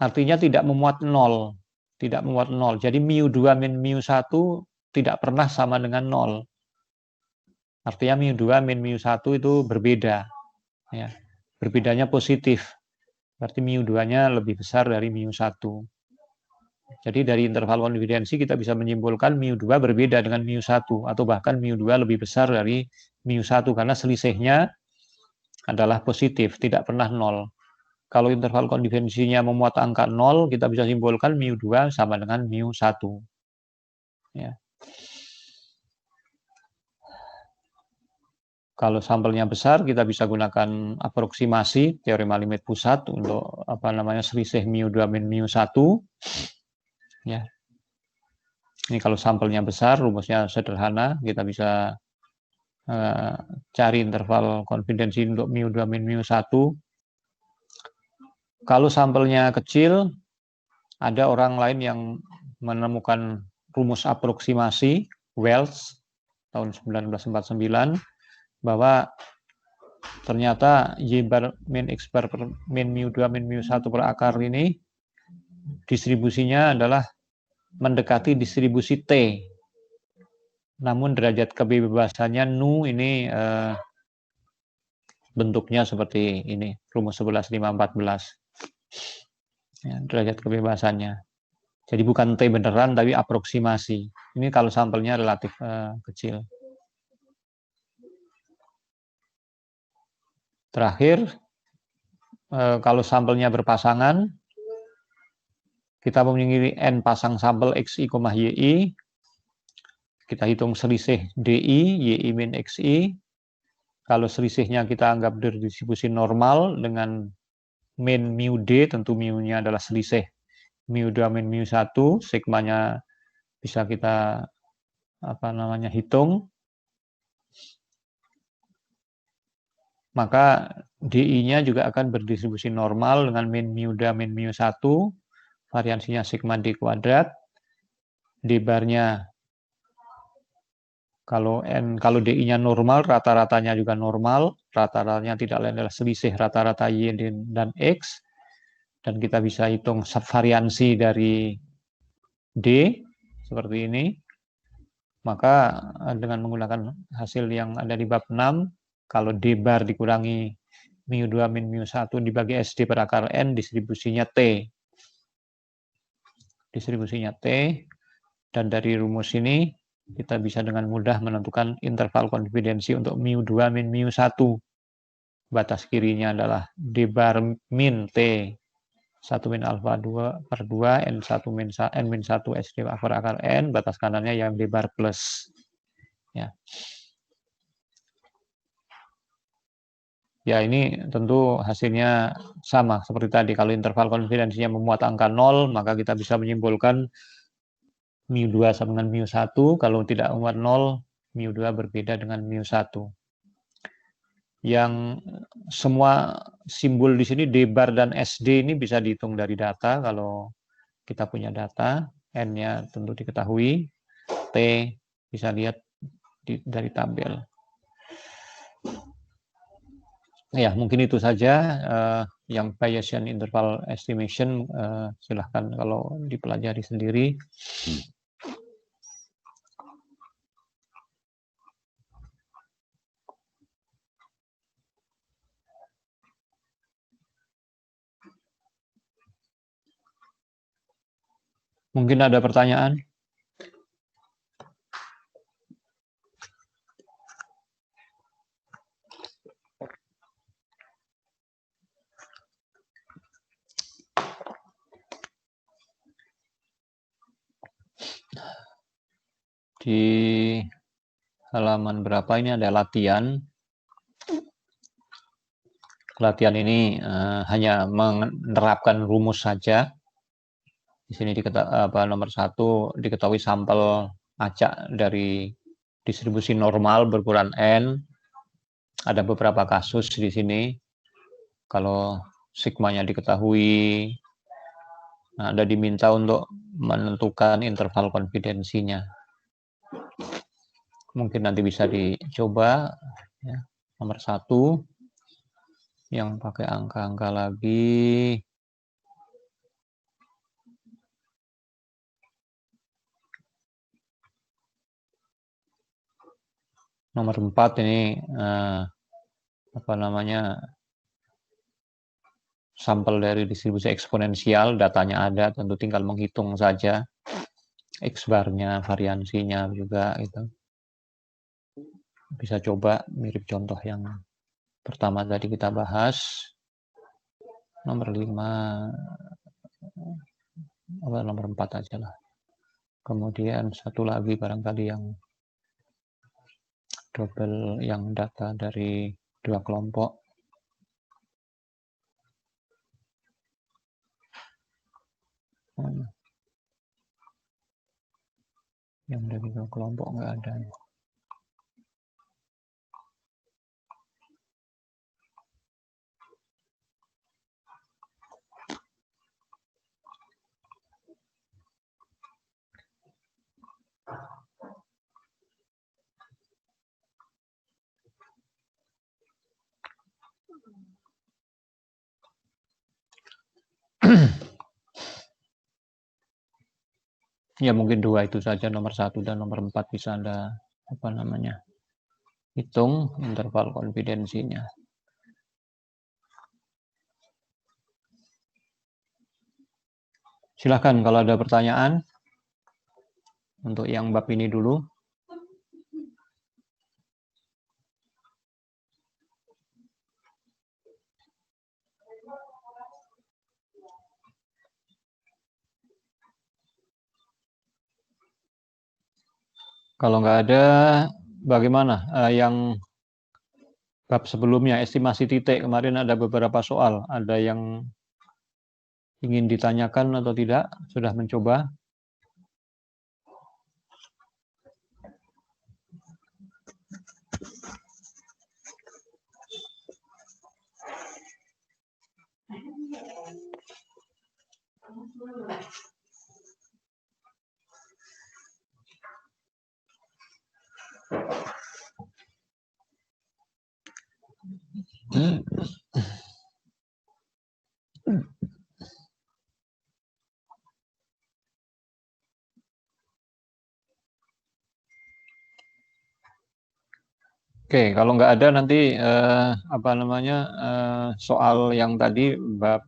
Artinya tidak memuat nol. Tidak memuat nol. Jadi mu2 min mu1 tidak pernah sama dengan nol. Artinya mu2 min mu1 itu berbeda. Ya. Berbedanya positif. Berarti mu2-nya lebih besar dari mu1. Jadi dari interval konfidensi kita bisa menyimpulkan mu2 berbeda dengan mu1 atau bahkan mu2 lebih besar dari mu1 karena selisihnya adalah positif, tidak pernah nol. Kalau interval konfidensinya memuat angka 0, kita bisa simpulkan mu2 sama dengan mu1. Ya. Kalau sampelnya besar, kita bisa gunakan aproksimasi teorema limit pusat untuk selisih mu2 min mu1. Ya. Ini kalau sampelnya besar, rumusnya sederhana, kita bisa cari interval konfidensi untuk mu2 min mu1. Kalau sampelnya kecil, ada orang lain yang menemukan rumus aproksimasi, Wells, tahun 1949, bahwa ternyata Y bar min X bar per min mu2 min mu1 per akar ini distribusinya adalah mendekati distribusi T. Namun derajat kebebasannya nu ini bentuknya seperti ini, rumus 11, 5, 14. ya, derajat kebebasannya. Jadi bukan T beneran, tapi aproksimasi. Ini kalau sampelnya relatif kecil. Terakhir, kalau sampelnya berpasangan, kita memiliki N pasang sampel XI, YI. Kita hitung selisih DI, YI min XI. Kalau selisihnya kita anggap berdistribusi normal dengan min mu D, tentu mu-nya adalah selisih mu2 min mu1, sigmanya bisa kita hitung. Maka DI-nya juga akan berdistribusi normal dengan min mu2 min mu1, variansinya sigma D kuadrat. D-barnya kalau DI-nya normal, rata-ratanya juga normal, rata-ratanya tidak lain adalah selisih rata-rata Y dan X, dan kita bisa hitung subvariansi dari D, seperti ini. Maka dengan menggunakan hasil yang ada di bab 6, kalau D bar dikurangi mu2 min mu1 dibagi SD per akar N, distribusinya T. Distribusinya T, dan dari rumus ini, kita bisa dengan mudah menentukan interval konfidensi untuk mu2 min mu1. Batas kirinya adalah D bar min T 1 min alfa 2 per 2 N1 min N min 1 SD per akar N, batas kanannya yang D bar plus. Ya. Ya, ini tentu hasilnya sama seperti tadi. Kalau interval konfidensinya memuat angka 0, maka kita bisa menyimpulkan mu2 sama dengan mu1, kalau tidak memuat 0, mu2 berbeda dengan mu1. Yang semua simbol di sini D bar dan SD ini bisa dihitung dari data kalau kita punya data, N-nya tentu diketahui, T bisa lihat dari tabel. Ya, mungkin itu saja yang Bayesian interval estimation, silahkan kalau dipelajari sendiri. Mungkin ada pertanyaan? Di halaman berapa ini ada latihan. Latihan ini hanya menerapkan rumus saja. Di sini nomor 1 diketahui sampel acak dari distribusi normal berukuran N. Ada beberapa kasus di sini. Kalau sigmanya diketahui, Anda diminta untuk menentukan interval konfidensinya. Mungkin nanti bisa dicoba. Ya. Nomor 1 yang pakai angka-angka lagi. Nomor 4 ini sampel dari distribusi eksponensial, datanya ada, tentu tinggal menghitung saja X bar-nya, variansinya juga itu. Bisa coba mirip contoh yang pertama tadi kita bahas. Nomor 5, nomor 4 aja lah. Kemudian satu lagi barangkali yang double, yang data dari 2 kelompok. Yang dari 2 kelompok nggak ada. Ya mungkin 2 itu saja, nomor 1 dan nomor 4 bisa Anda hitung interval konfidensinya. Silakan kalau ada pertanyaan untuk yang bab ini dulu. Kalau nggak ada, bagaimana? Yang bab sebelumnya, estimasi titik, kemarin ada beberapa soal. Ada yang ingin ditanyakan atau tidak? Sudah mencoba? Oke, kalau nggak ada nanti soal yang tadi bab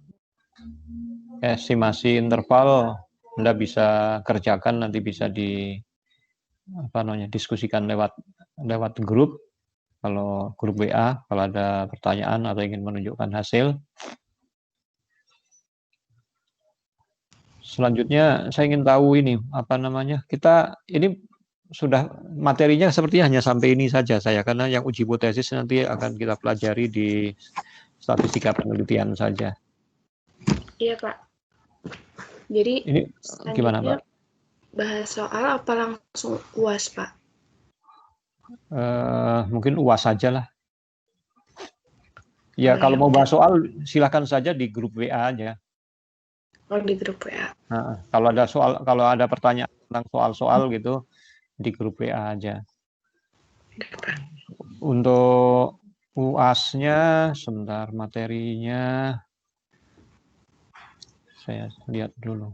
estimasi interval Anda bisa kerjakan, nanti bisa diskusikan lewat grup, kalau grup WA, kalau ada pertanyaan atau ingin menunjukkan hasil. Selanjutnya saya ingin tahu ini kita ini sudah materinya sepertinya hanya sampai ini saja karena yang uji hipotesis nanti akan kita pelajari di statistika penelitian saja. Iya, Pak. Jadi Ini gimana, Pak? Bahas soal apa langsung UAS, Pak? Mungkin UAS saja lah. Ya, kalau mau bahas soal silakan saja di grup WA aja. Oh, di grup WA. Nah, kalau ada pertanyaan tentang soal-soal gitu di grup WA aja. Untuk UAS-nya, sebentar, materinya saya lihat dulu.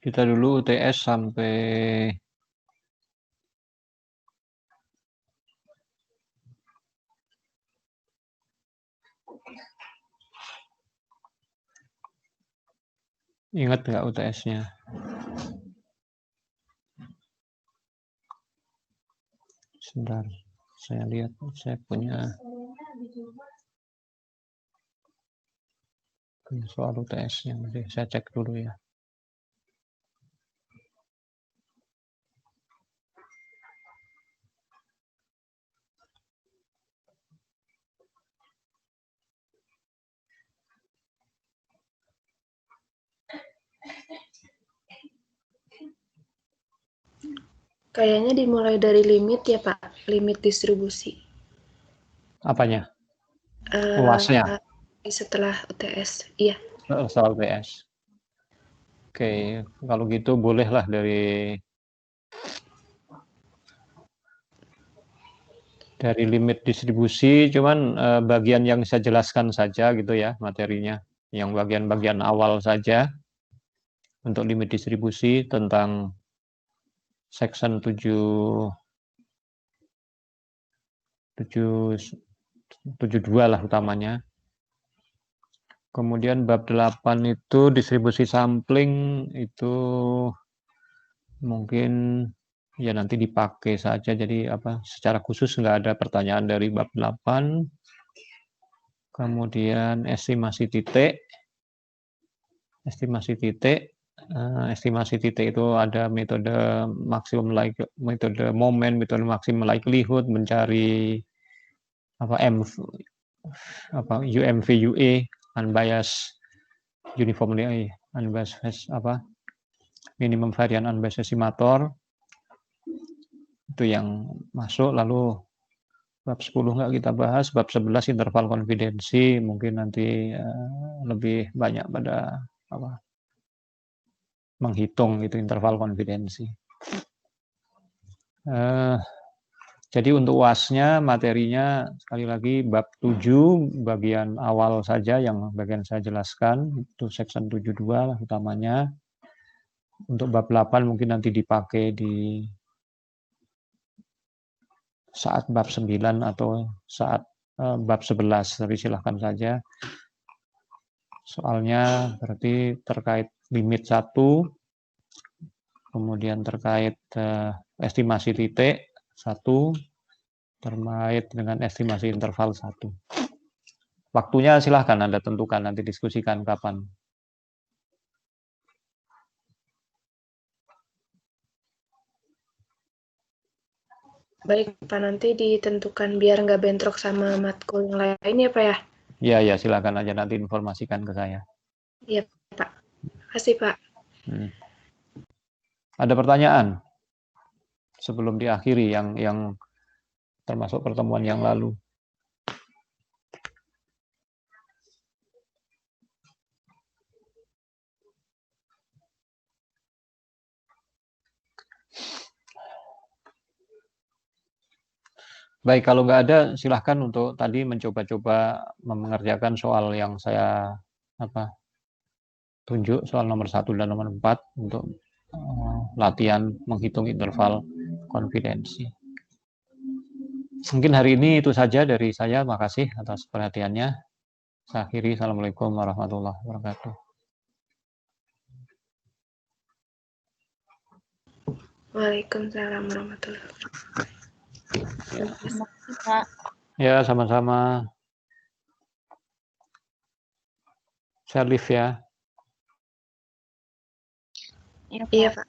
Kita dulu UTS sampai ingat nggak UTS-nya? Sebentar, saya lihat, saya punya soal UTS-nya, saya cek dulu ya. Kayaknya dimulai dari limit ya, Pak, limit distribusi. Apanya? UAS-nya? Setelah UTS, iya. Soal UTS. Oke, kalau gitu bolehlah dari limit distribusi, cuman bagian yang saya jelaskan saja gitu ya materinya, yang bagian-bagian awal saja untuk limit distribusi tentang section 72 lah utamanya. Kemudian bab 8 itu distribusi sampling itu mungkin ya nanti dipakai saja, jadi secara khusus nggak ada pertanyaan dari bab 8. Kemudian estimasi titik itu ada metode metode momen, metode maximum likelihood, mencari UMV UA, unbiased uniformly unbiased minimum varian unbiased estimator, itu yang masuk. Lalu bab 10 nggak kita bahas, bab 11 interval konfidensi, mungkin nanti lebih banyak pada menghitung itu interval konfidensi. Jadi untuk UAS-nya materinya sekali lagi bab 7 bagian awal saja yang bagian saya jelaskan, itu section 72 lah utamanya. Untuk bab 8 mungkin nanti dipakai di saat bab 9 atau saat bab 11, tapi silahkan saja. Soalnya berarti terkait limit 1, kemudian terkait estimasi titik 1, terkait dengan estimasi interval 1. Waktunya silahkan Anda tentukan, nanti diskusikan kapan. Baik, Pak, nanti ditentukan biar nggak bentrok sama matkul yang lain ya, Pak ya? Ya, silakan aja nanti informasikan ke saya. Iya, Pak. Makasih, Pak. Ada pertanyaan sebelum diakhiri yang termasuk pertemuan yang lalu? Baik, kalau nggak ada, silahkan untuk tadi mencoba-coba mengerjakan soal yang saya tunjuk, soal nomor 1 dan nomor 4 untuk latihan menghitung interval konfidensi. Mungkin hari ini itu saja dari saya. Makasih atas perhatiannya. Saya akhiri. Assalamualaikum warahmatullahi wabarakatuh. Waalaikumsalam warahmatullahi wabarakatuh. Terima kasih, Pak. Ya, sama-sama. Saya live ya. Iya, Pak. Iya, Pak.